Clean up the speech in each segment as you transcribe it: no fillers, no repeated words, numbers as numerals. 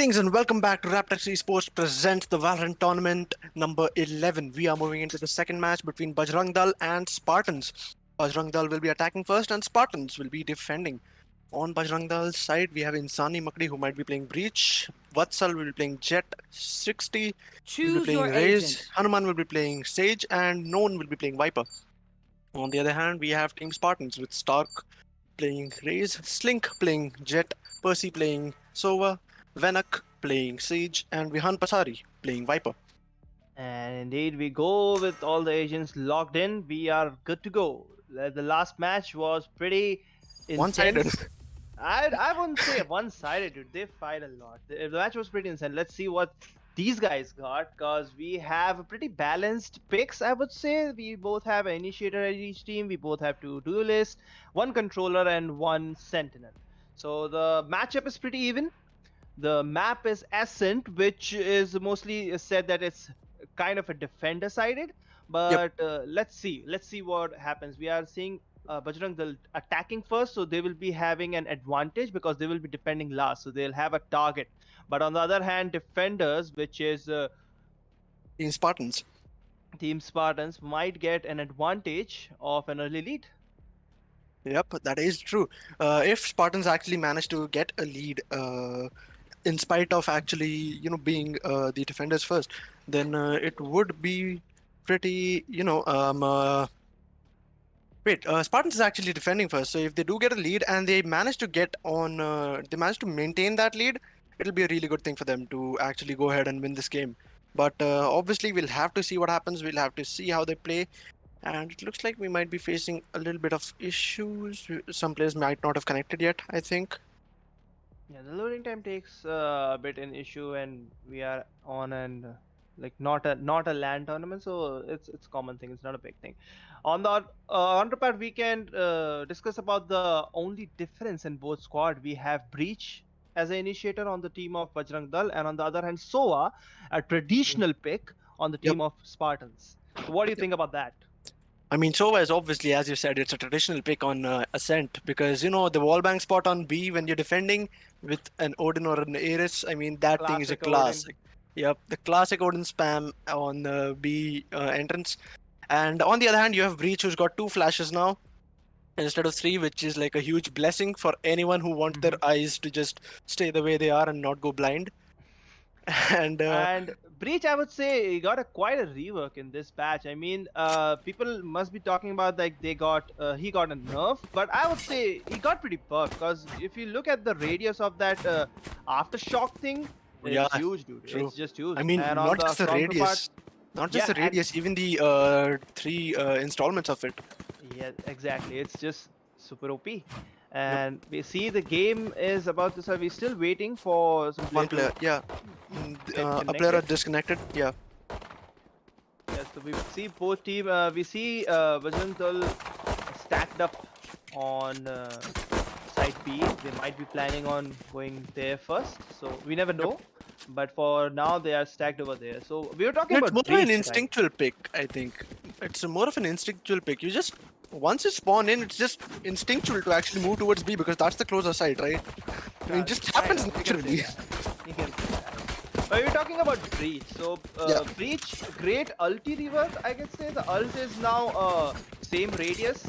Greetings and welcome back to RaptorX Esports presents the Valorant Tournament number 11. We are moving into the second match between BAJRANG DAL and SPARTANZ. BAJRANG DAL will be attacking first and SPARTANZ will be defending. On BAJRANG DAL's side, we have Insani Makdi who might be playing Breach, Vatsal will be playing Jet, 60 will be Choose playing your Raze, agent. Hanuman will be playing Sage, and Noon will be playing Viper. On the other hand, we have Team SPARTANZ with Stark playing Raze, Slink playing Jet, Percy playing Sova, Venak playing Sage, and Vihan Pasari playing Viper. And indeed, we go with all the agents locked in. We are good to go. The last match was pretty One-sided. intense. I wouldn't say one-sided, dude. They fight a lot. The match was pretty intense. Let's see what these guys got, because we have a pretty balanced picks, I would say. We both have an initiator at each team. We both have two duelists, one controller, and one sentinel. So the matchup is pretty even. The map is Ascent, which is mostly said that it's kind of a defender sided, but let's see what happens. We are seeing Bajrang Dal attacking first, so they will be having an advantage because they will be defending last, so they'll have a target. But on the other hand, defenders, which is Team SPARTANZ. Team Spartans, might get an advantage of an early lead. Yep, that is true. If Spartans actually manage to get a lead, in spite of actually, being the defenders first, then it would be pretty, Spartans is actually defending first. So if they do get a lead and they manage to get on, they manage to maintain that lead, it'll be a really good thing for them to actually go ahead and win this game. But obviously, we'll have to see what happens. We'll have to see how they play. And it looks like we might be facing a little bit of issues. Some players might not have connected yet, I think. Yeah, the loading time takes a bit an issue, and we are on and like not a LAN tournament, so it's common thing. It's not a big thing. On the other part, we can discuss about the only difference in both squad. We have Breach as an initiator on the team of Bajrang Dal, and on the other hand, Sova, a traditional pick on the team of Spartans. So what do you think about that? I mean, Sova is obviously, as you said, it's a traditional pick on Ascent because, the wallbang spot on B when you're defending with an Odin or an Ares, I mean, that thing is a Classic classic. Yep, the classic Odin spam on B entrance. And on the other hand, you have Breach who's got 2 flashes now instead of 3, which is like a huge blessing for anyone who wants their eyes to just stay the way they are and not go blind. And Breach, I would say, he got quite a rework in this patch. I mean, people must be talking about like he got a nerf, but I would say he got pretty buffed, because if you look at the radius of that aftershock thing, it's huge, dude. True. It's just huge. I mean, and not just the radius. Not just Yeah, the radius, even the 3 installments of it. Yeah, exactly. It's just super OP. And we see the game is about to start. We're still waiting for some One player, yeah. A player disconnected, yeah. Yes, so we see both team. We see Bajrang Dal stacked up on side B. They might be planning on going there first, so we never know. But for now, they are stacked over there. So we were talking about. It's more of an instinctual pick, I think. It's more of an instinctual pick. You just once you spawn in, it's just instinctual to actually move towards B because that's the closer side, right? I mean, it just happens naturally. But we're talking about Breach. So Breach, great ulti rework. I can say the ult is now same radius.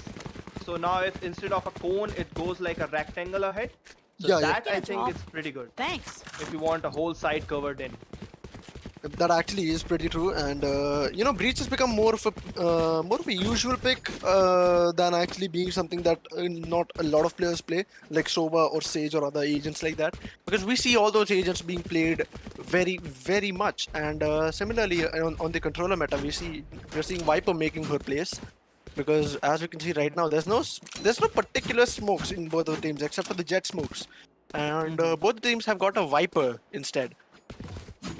So now if instead of a cone, it goes like a rectangle ahead. So I think it's pretty good. Thanks. If you want a whole side covered in. That actually is pretty true, and Breach has become more of a usual pick than actually being something that not a lot of players play, like Sova or Sage or other agents like that. Because we see all those agents being played very, very much, and similarly on the controller meta, we're seeing Viper making her place. Because as we can see right now, there's no particular smokes in both of the teams except for the Jet smokes, and both teams have got a Viper instead.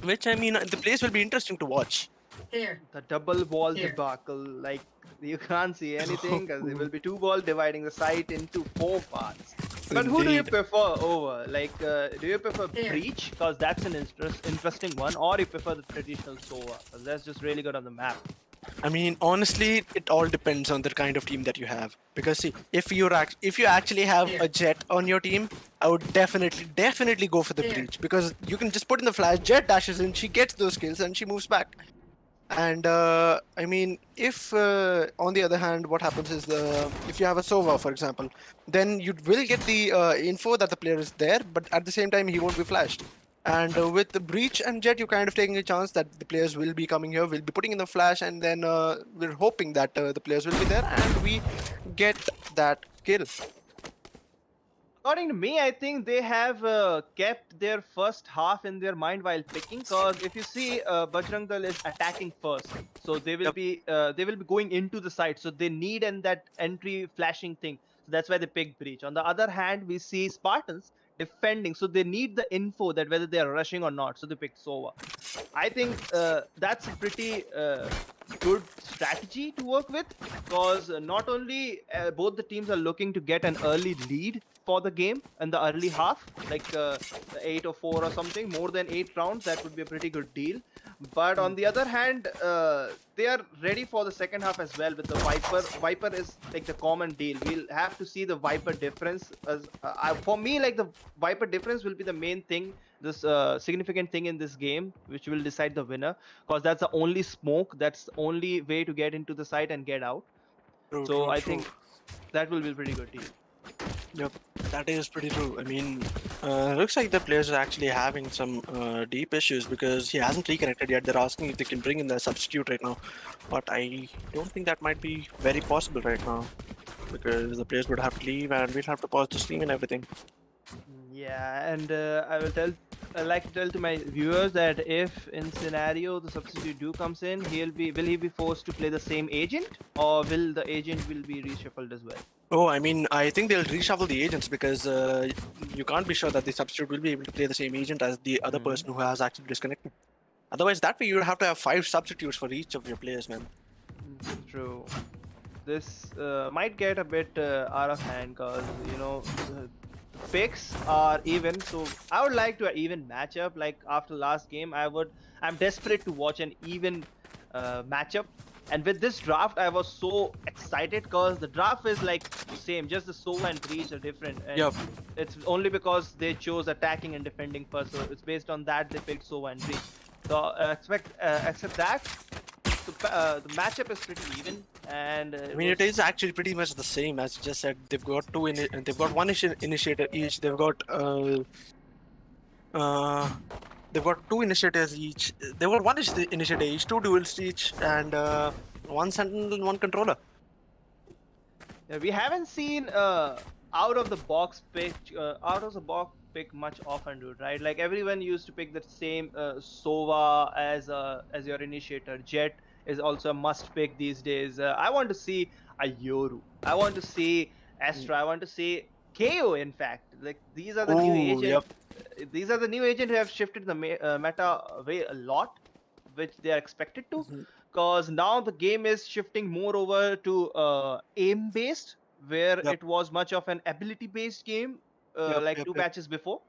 Which, I mean, the place will be interesting to watch. Here. The double wall debacle, like you can't see anything because there will be 2 walls dividing the site into 4 parts. But who do you prefer over? Like, do you prefer Breach because that's an interesting one, or you prefer the traditional Sova because that's just really good on the map? I mean, honestly, it all depends on the kind of team that you have. Because see, if you actually have a Jet on your team, I would definitely go for the breach, because you can just put in the flash, Jet dashes in, she gets those kills, and she moves back. And I mean, if on the other hand, what happens is if you have a Sova, for example, then you will get the info that the player is there, but at the same time, he won't be flashed. And with the breach and jet, you're kind of taking a chance that the players will be coming here, will be putting in the flash, and then we're hoping that the players will be there and we get that kill. According to me, I think they have kept their first half in their mind while picking. Cause if you see, Bajrang Dal is attacking first, so Yep. they will be going into the site. So they need that entry flashing thing. So that's why they picked breach. On the other hand, we see Spartans defending, so they need the info that whether they are rushing or not. So they picked Sova. I think that's a pretty good strategy to work with, because not only both the teams are looking to get an early lead for the game in the early half, like 8 or 4 or something, more than 8 rounds, that would be a pretty good deal. But on the other hand, they are ready for the second half as well with the Viper. Viper is like the common deal. We'll have to see the Viper difference. As for me, like the Viper difference will be the main thing, this significant thing in this game, which will decide the winner, because that's the only smoke, that's the only way to get into the site and get out. So I think that will be a pretty good deal. Yep, that is pretty true. I mean, looks like the players are actually having some deep issues because he hasn't reconnected yet. They're asking if they can bring in the substitute right now, but I don't think that might be very possible right now, because the players would have to leave and we'll have to pause the stream and everything. Yeah, and I like to tell to my viewers that if in scenario the substitute do comes in, will he be forced to play the same agent, or will the agent will be reshuffled as well? Oh, I mean, I think they'll reshuffle the agents, because you can't be sure that the substitute will be able to play the same agent as the other person who has actually disconnected. Otherwise, that way you would have to have 5 substitutes for each of your players, man. True. This might get a bit out of hand, because picks are even. So I would like to an even matchup. Like after last game, I'm desperate to watch an even matchup. And with this draft, I was so excited because the draft is like same, just the Sova and Breach are different. And Yep. it's only because they chose attacking and defending first. So it's based on that they picked Sova and Breach. So except that, the matchup is pretty even. And I mean, it is actually pretty much the same as you just said. They've got they've got one initiator each. They've got two initiators each. They've got one initiator each, 2 duels each, and 1 sentinel and 1 controller. Yeah, we haven't seen out of the box pick much often, dude. Right? Like everyone used to pick the same Sova as your initiator. Jet is also a must pick these days. I want to see a Yoru. I want to see Astra. I want to see KO. In fact, like these are the new agents. Yep. These are the new agents who have shifted the meta way a lot, which they are expected to. Because now the game is shifting more over to aim based, where Yep. it was much of an ability based game, like 2 patches before.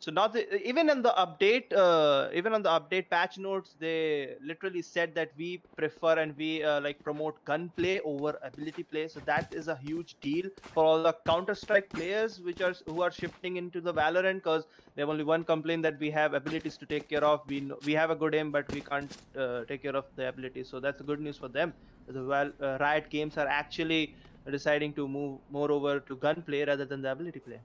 So now even on the update patch notes, they literally said that we prefer and we like promote gunplay over ability play. So that is a huge deal for all the Counter-Strike players who are shifting into the Valorant, because they have only one complaint that we have abilities to take care of. We have a good aim, but we can't take care of the ability. So that's good news for them. The Riot Games are actually deciding to move more over to gunplay rather than the ability play.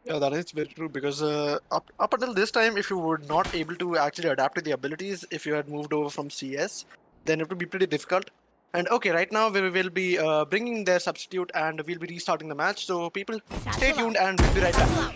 Yeah, that is very true, because up until this time, if you were not able to actually adapt to the abilities, if you had moved over from CS, then it would be pretty difficult. And okay, right now we will be bringing their substitute and we'll be restarting the match. So people, stay tuned and we'll be right back.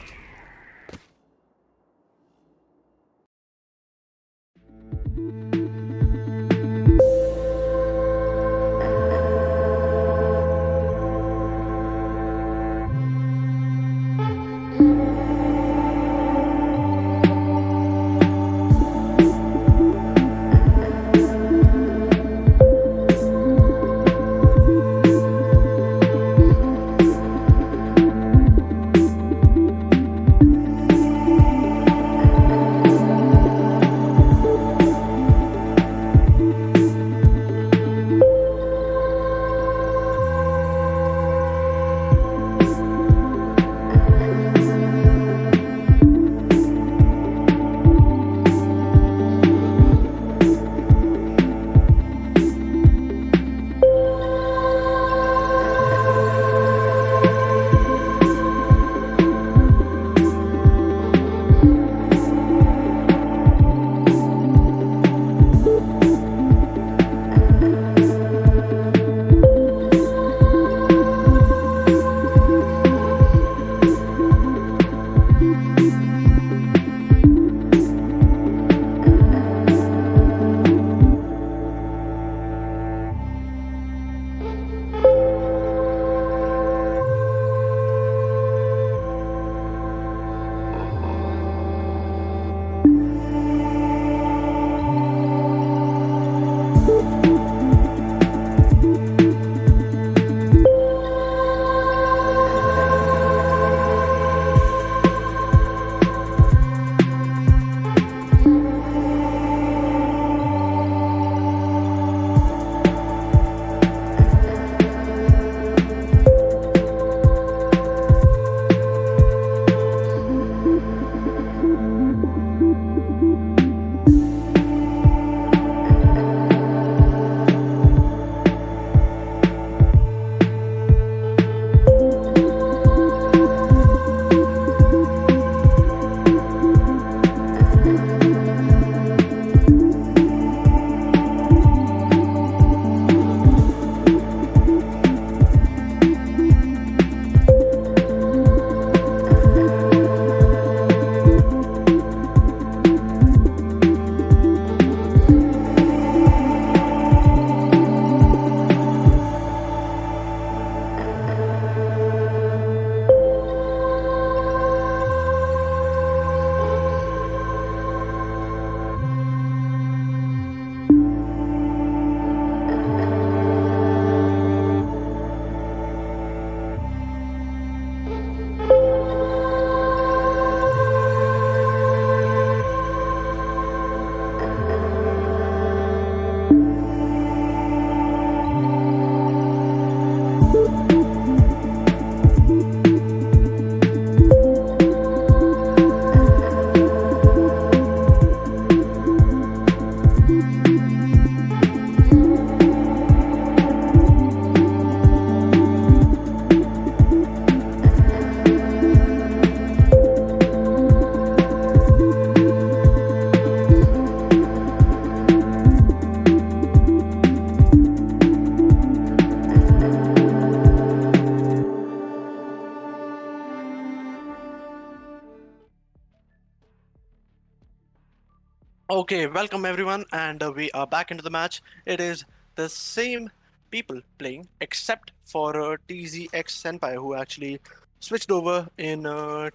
Okay, welcome everyone, and we are back into the match. It is the same people playing, except for TZX Senpai, who actually switched over in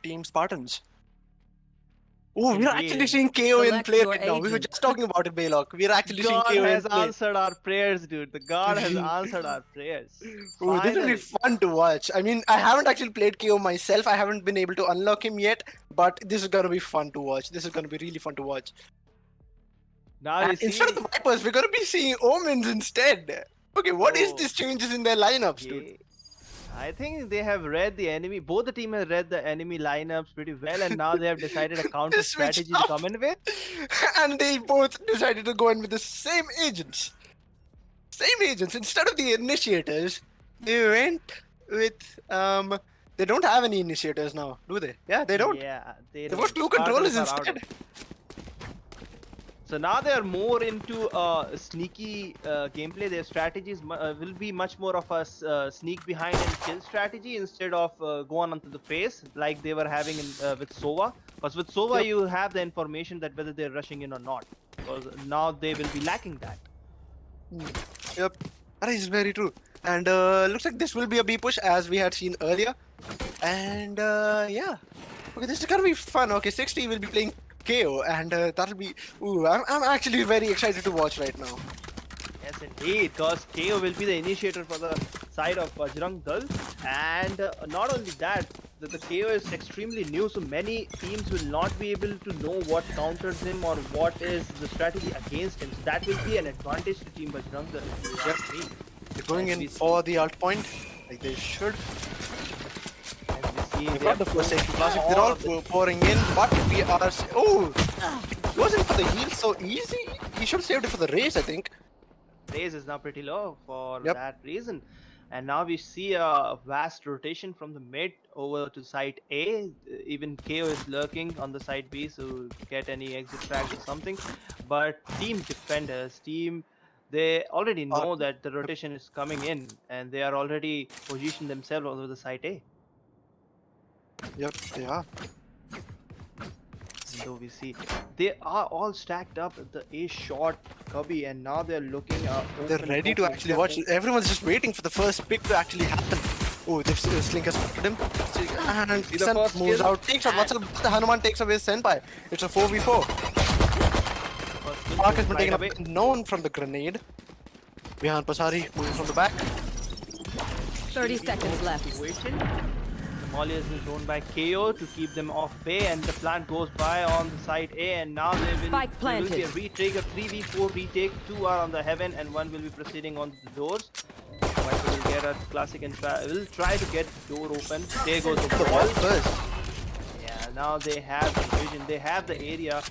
Team Spartans. Oh, we're actually Indeed. seeing KO in Select play your right now. We were agent. just talking about it, Baylock. We're actually seeing God KO in has play. answered our prayers, dude. The God has answered our prayers. Ooh, this will be Finally. fun to watch. I mean, I haven't actually played KO myself. I haven't been able to unlock him yet, but this is gonna be fun to watch. This is gonna be really fun to watch. Now you And see. instead of the Vipers, we're gonna be seeing Omens instead. Okay, what is Oh, these changes in their lineups, dude? yeah. I think they have read the enemy. Both the team have read the enemy lineups pretty well, and now they have decided a counter Switched strategy to up. come in with. And they both decided to go in with the same agents. Same agents. Instead of the initiators, they went with they don't have any initiators now, do they? Yeah, they don't. Yeah, they They don't. got two Spartans controllers are out of- instead. So now they are more into sneaky gameplay. Their strategies will be much more of a sneak behind and kill strategy instead of go on onto the face like they were having with Sova. Because with Sova, Yep. you have the information that whether they're rushing in or not. Because now they will be lacking that. Yep, that is very true. And looks like this will be a B push as we had seen earlier. And yeah, okay, this is gonna be fun. Okay, 60 will be playing KO, and that'll be. Ooh, I'm actually very excited to watch right now. Yes, indeed. Because KO will be the initiator for the side of BAJRANG DAL. And not only that, the KO is extremely new, so many teams will not be able to know what counters him or what is the strategy against him. So that will be an advantage to Team BAJRANG DAL. if you ask me. They're going As in we for the alt point, like they should. As we see, They've they got the have first aid pulled classic. all They're all of the- pouring in, but we are. Oh, wasn't for the heal so easy. He should have saved it for the race, I think. Raise is now pretty low for Yep. that reason. And now we see a vast rotation from the mid over to side A. Even KO is lurking on the side B, so get any exit frags or something. But team defenders, they already know that the rotation is coming in, and they are already positioned themselves over the side A. Yep, they are. Though we see they are all stacked up at the A short cubby, and now they're looking. They're open ready to focus. actually watch. Everyone's just waiting for the first pick to actually happen. Oh, they've Slink has spotted him. And See the Sen first moves kill. out. Takes out. What's up? The Hanuman takes away Senpai. It's a 4v4. First kill Mark has goes been right taken away. up. Known from the grenade. Behind Pasari, moving from the back. 30 seconds left. Situation. Molly has been thrown by KO to keep them off bay, and the plant goes by on the side A, and now Spike there will be planted. a retake, a 3v4 retake. 2 are on the heaven, and 1 will be proceeding on the doors. Viper will get a classic and will try to get the door open. There goes the The wall ball. first. Yeah, now they have the vision, they have the area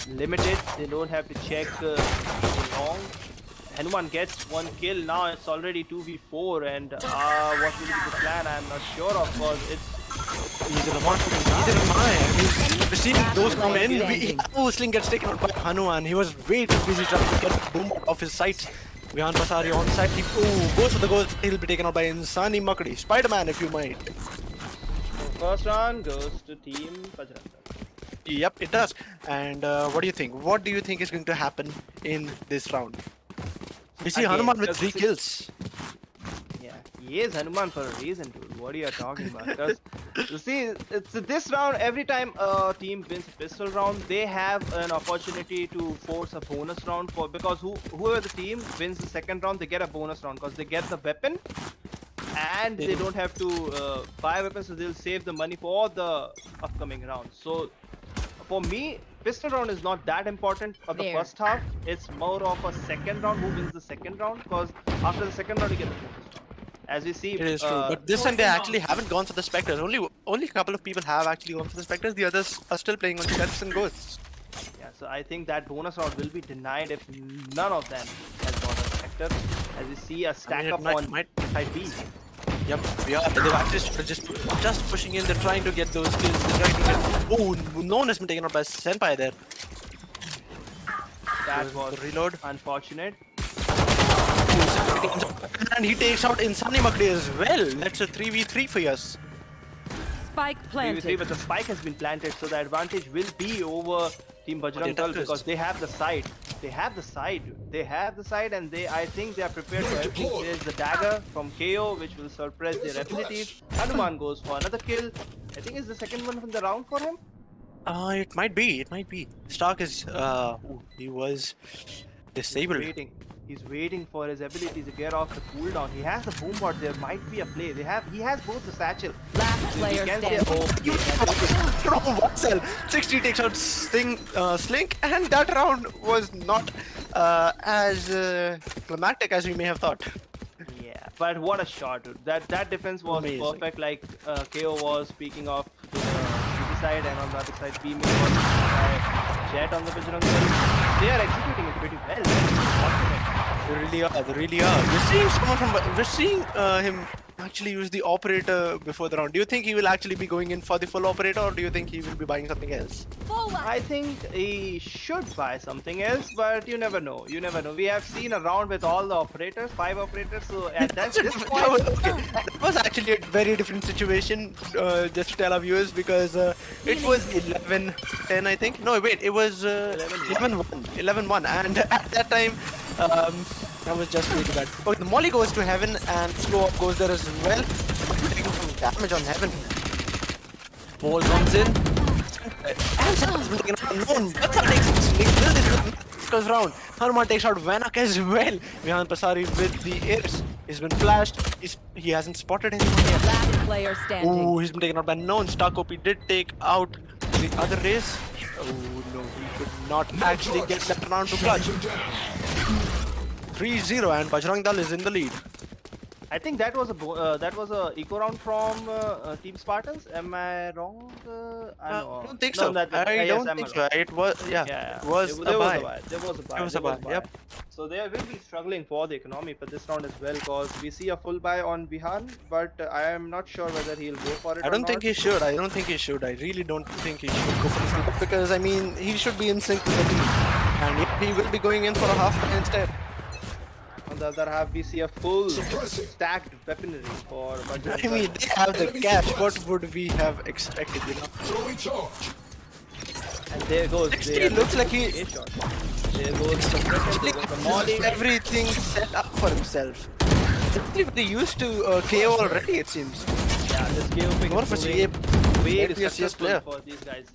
limited. They don't have to check so long. Hanuman gets 1 kill. Now it's already 2v4, and what will be the plan? I'm not sure of, because it's Either Lamont, either am I. I mean, receiving those come in, Sling gets taken out by Hanuman. He was way too busy trying to get the boom off his sights. Vihan Pasari on side. He goes for the goal. He'll be taken out by Insani Makdi. Spider-Man, if you might. First round goes to Team BAJRANG DAL. Yep, it does. And what do you think? What do you think is going to happen in this round? We see Again, Hanuman with because 3 kills. Yeah, he is Hanuman for a reason, dude. What are you talking about? Because you see, it's this round. Every time a team wins a pistol round, they have an opportunity to force a bonus round because whoever the team wins the second round, they get a bonus round because they get the weapon, and they don't have to buy weapons, so they'll save the money for the upcoming rounds. So for me, pistol round is not that important for the first half. It's more of a second round. Who wins the second round? Because after the second round, you get the bonus round. As we see, It is true, but this time they actually haven't gone for the Spectres. Only a couple of people have actually gone for the Spectres. The others are still playing on Stealths and Ghosts. Yeah, so I think that bonus round will be denied if none of them has got a Spectre. As we see a stack up on side B. Yep, they've actually just pushing in. They're trying to get those kills. They're trying to get. Oh, no one has been taken out by Senpai there. That was the reload. Unfortunate. And he takes out Insani Makdi as well. That's a 3v3 for us. Spike planted. But the spike has been planted, so the advantage will be over Team BAJRANG DAL because they have the side. They have the side. They have the side, and I think they are prepared for everything. There's the dagger from KO, which will suppress their abilities. Hanuman goes for another kill. I think it's the second one from the round for him. It might be. It might be. Stark is. He was disabled. He's waiting for his ability to get off the cooldown. He has the boom bot. There might be a play. He has both the satchel. Last player standing. From Vatsal, 60 takes out Slink, and that round was not as climactic as we may have thought. Yeah, but what a shot, dude. That defense was amazing. Perfect. Like KO was speaking of the GD side, and on the other side, B-Main was by Jet on the BAJRANG DAL. They are executing it pretty well. They really are. We're seeing him actually use the operator before the round. Do you think he will actually be going in for the full operator, or do you think he will be buying something else? I think he should buy something else, but you never know. You never know. We have seen a round with all the operators, 5 operators. So at this point, that was actually a very different situation. Just to tell our viewers, because it was 11-10, I think. No, wait, it was 11-1, and at that time. That was just really bad. Okay, the Molly goes to Heaven and slow up goes there as well. Taking some damage on Heaven. Ball comes in. And Senpa's been taken out alone. Vatsa takes this round. Hanuman takes out Vanak as well. Vihan Pasari with the airs. He's been flashed. He hasn't spotted anyone yet. Last player standing. Oh, he's been taken out by Known. Starkopi did take out the other race. Oh no, he could not actually get that round to clutch. 3-0 and BAJRANG DAL is in the lead. I think that was a eco round from Team Spartans. Am I wrong? I don't think so. I don't think so. It was it was a buy. There was a buy. It was a buy. Yep. So they will be struggling for the economy for this round as well, because we see a full buy on Vihan, but I am not sure whether he'll go for it. I don't think he should. I don't think he should. I really don't think he should go for this because I mean he should be in sync with the team, and he will be going in for a half instead. On the other half, we see a full stacked weaponry for BAJRANG DAL. I mean, they have the cash. What would we have expected, you know? And there goes. 60 looks like he. There goes the Molly. Everything set up for himself. They used to KO already, it seems. Yeah, this KO pick More for is way too successful player. for these guys.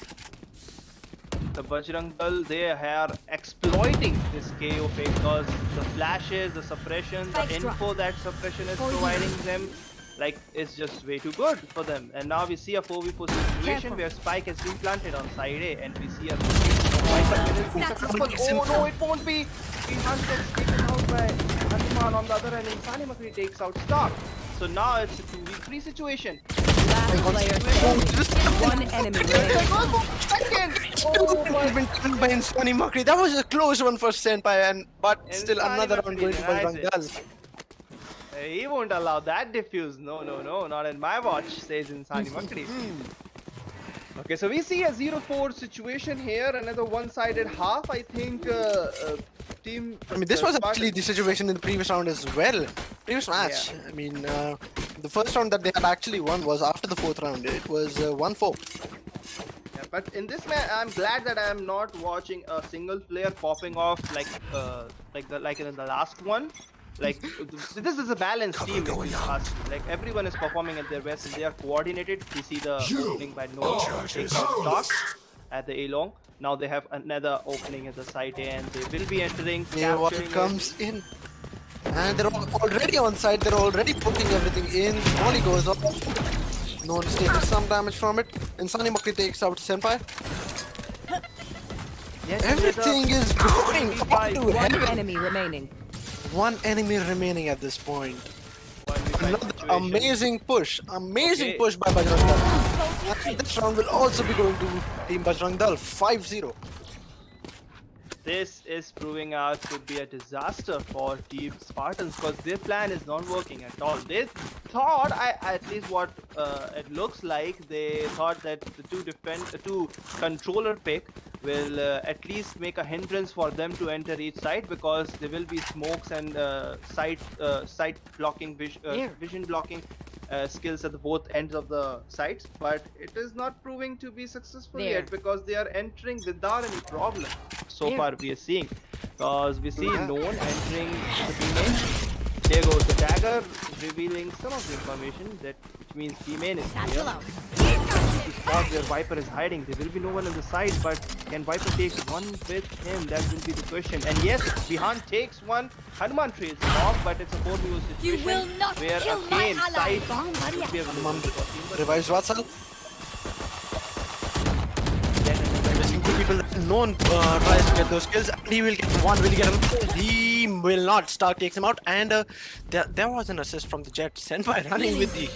The BAJRANG DAL, they are exploiting this KO pick because the flashes, the suppression, the info that suppression is providing them, like, it's just way too good for them. And now we see a 4v4 situation where Spike has been planted on side A, and we see a oh no, it won't be. Vihan gets taken out by Hanuman. On the other end, Insani Makdi takes out Stark. So now it's a 2v3 situation. Last player. One enemy remaining. Oh my! Been killed by Insani Makdi. That was a close one for Senpai, but still another round going to BAJRANG DAL. He won't allow that defuse. No, no, no, not in my watch, says Insani Makri. Okay, so we see a 0-4 situation here. Another one-sided half. I think team. I mean, this was Spartan- actually the situation in the previous round as well. Previous match. I mean, the first round that they had actually won was after the fourth round. It was 1-4. Yeah, but in this match, I'm glad that I'm not watching a single player popping off like in the last one. Like this is a balanced team. If you ask me. Like everyone is performing at their best and they are coordinated. We see the opening by Noah taking stock at the A long. Now they have another opening at the side A and they will be entering. Yeah, what capturing comes in. And they're already on side. They're already putting everything in. Molly goes up. No one's taking some damage from it. Insani Makri takes out Senpai. Yes, Everything is going up to One heaven. enemy remaining. One enemy remaining at this point. 1v5 Another situation. amazing push. Amazing Okay. push by Bajrang Dal. And this round will also be going to Team Bajrang Dal. 5-0. This is proving out to be a disaster for Team Spartans because their plan is not working at all. They thought, at least what it looks like, they thought that the two controller pick will at least make a hindrance for them to enter each side because there will be smokes and side blocking, vision blocking skills at the both ends of the sites, but it is not proving to be successful There. yet because they are entering without any problem. So There. far we are seeing, because we see no one entering the B main. There goes the dagger, revealing some of the information that which means B main is here. To spot where Viper is hiding, there will be no one on the side, but can Viper take one with him? That will be the question. And yes, Bihan takes one. Hanuman trails him off, but it's a 4v0 situation will not where kill a my Kane ally. side Bomb buddy. would be available Hanuman for team, but revives Vatsal. then another Listening to people that no one tries to get those kills. He will get one. Will he get another? He will not. Stark takes him out. And there was an assist from the Jet. Senpai running with the